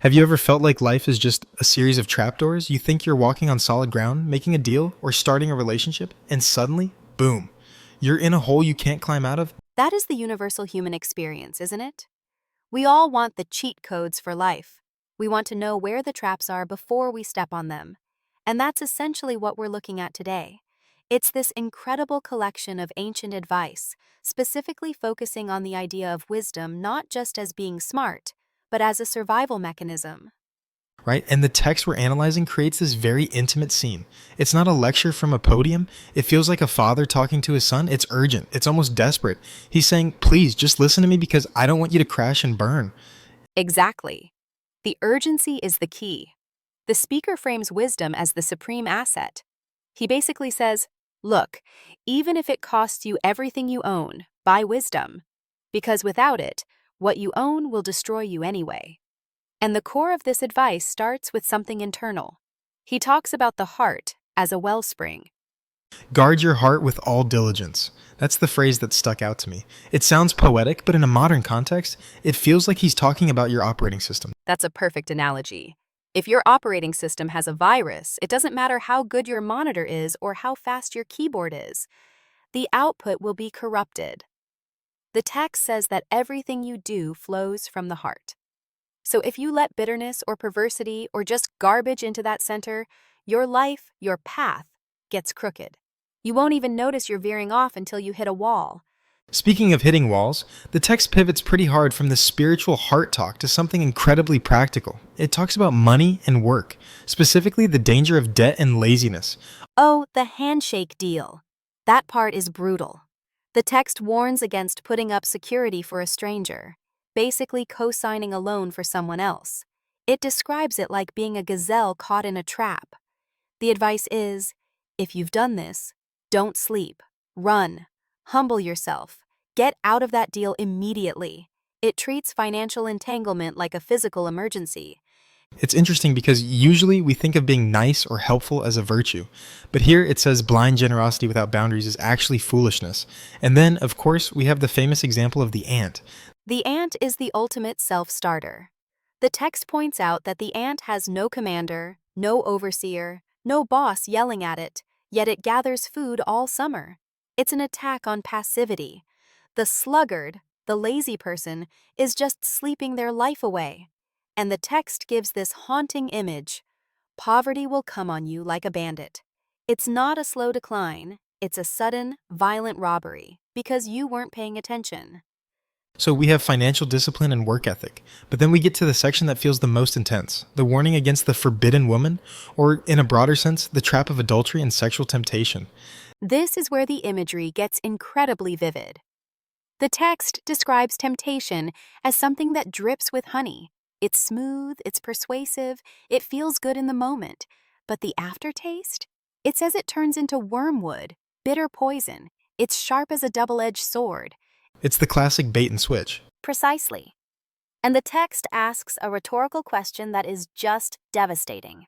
Have you ever felt like life is just a series of trapdoors? You think you're walking on solid ground, making a deal, or starting a relationship, and suddenly, boom, you're in a hole you can't climb out of? That is the universal human experience, isn't it? We all want the cheat codes for life. We want to know where the traps are before we step on them. And that's essentially what we're looking at today. It's this incredible collection of ancient advice, specifically focusing on the idea of wisdom not just as being smart, but as a survival mechanism. Right? And the text we're analyzing creates this very intimate scene. It's not a lecture from a podium. It feels like a father talking to his son. It's urgent. It's almost desperate. He's saying, please, just listen to me because I don't want you to crash and burn. Exactly. The urgency is the key. The speaker frames wisdom as the supreme asset. He basically says, look, even if it costs you everything you own, buy wisdom. Because without it, what you own will destroy you anyway. And the core of this advice starts with something internal. He talks about the heart as a wellspring. Guard your heart with all diligence. That's the phrase that stuck out to me. It sounds poetic, but in a modern context, it feels like he's talking about your operating system. That's a perfect analogy. If your operating system has a virus, it doesn't matter how good your monitor is or how fast your keyboard is. The output will be corrupted. The text says that everything you do flows from the heart. So if you let bitterness or perversity or just garbage into that center, your life, your path, gets crooked. You won't even notice you're veering off until you hit a wall. Speaking of hitting walls, the text pivots pretty hard from the spiritual heart talk to something incredibly practical. It talks about money and work, specifically the danger of debt and laziness. Oh, the handshake deal. That part is brutal. The text warns against putting up security for a stranger, basically co-signing a loan for someone else. It describes it like being a gazelle caught in a trap. The advice is, if you've done this, don't sleep, run, humble yourself, get out of that deal immediately. It treats financial entanglement like a physical emergency. It's interesting because usually we think of being nice or helpful as a virtue, but here it says blind generosity without boundaries is actually foolishness. And then, of course, we have the famous example of the ant. The ant is the ultimate self-starter. The text points out that the ant has no commander, no overseer, no boss yelling at it, yet it gathers food all summer. It's an attack on passivity. The sluggard, the lazy person, is just sleeping their life away. And the text gives this haunting image. Poverty will come on you like a bandit. It's not a slow decline, it's a sudden, violent robbery, because you weren't paying attention. So we have financial discipline and work ethic, but then we get to the section that feels the most intense, the warning against the forbidden woman, or in a broader sense, the trap of adultery and sexual temptation. This is where the imagery gets incredibly vivid. The text describes temptation as something that drips with honey. It's smooth, it's persuasive, it feels good in the moment. But the aftertaste? It says it turns into wormwood, bitter poison. It's sharp as a double-edged sword. It's the classic bait and switch. Precisely. And the text asks a rhetorical question that is just devastating.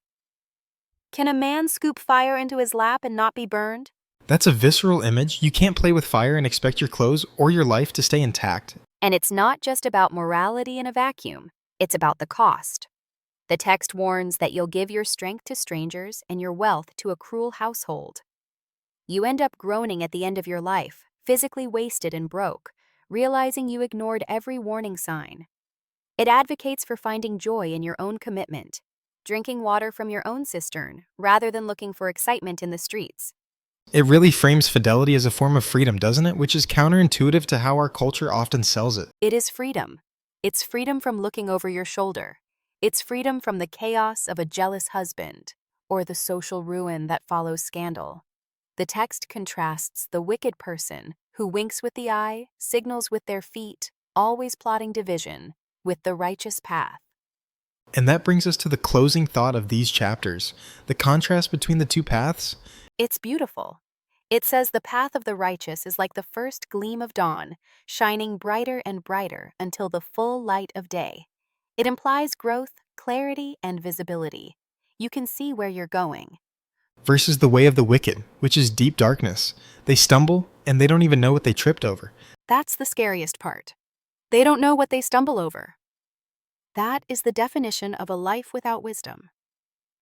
Can a man scoop fire into his lap and not be burned? That's a visceral image. You can't play with fire and expect your clothes or your life to stay intact. And it's not just about morality in a vacuum. It's about the cost. The text warns that you'll give your strength to strangers and your wealth to a cruel household. You end up groaning at the end of your life, physically wasted and broke, realizing you ignored every warning sign. It advocates for finding joy in your own commitment, drinking water from your own cistern, rather than looking for excitement in the streets. It really frames fidelity as a form of freedom, doesn't it? Which is counterintuitive to how our culture often sells it. It is freedom. It's freedom from looking over your shoulder. It's freedom from the chaos of a jealous husband or the social ruin that follows scandal. The text contrasts the wicked person who winks with the eye, signals with their feet, always plotting division, with the righteous path. And that brings us to the closing thought of these chapters. The contrast between the two paths. It's beautiful. It says the path of the righteous is like the first gleam of dawn, shining brighter and brighter until the full light of day. It implies growth, clarity, and visibility. You can see where you're going. Versus the way of the wicked, which is deep darkness. They stumble, and they don't even know what they tripped over. That's the scariest part. They don't know what they stumble over. That is the definition of a life without wisdom.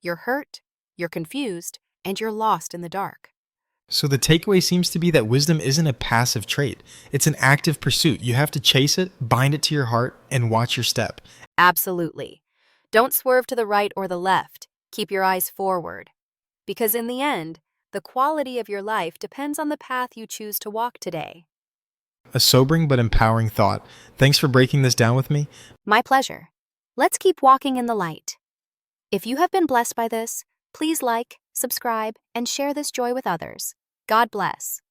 You're hurt, you're confused, and you're lost in the dark. So the takeaway seems to be that wisdom isn't a passive trait. It's an active pursuit. You have to chase it, bind it to your heart, and watch your step. Absolutely. Don't swerve to the right or the left. Keep your eyes forward. Because in the end, the quality of your life depends on the path you choose to walk today. A sobering but empowering thought. Thanks for breaking this down with me. My pleasure. Let's keep walking in the light. If you have been blessed by this, please like, subscribe, and share this joy with others. God bless.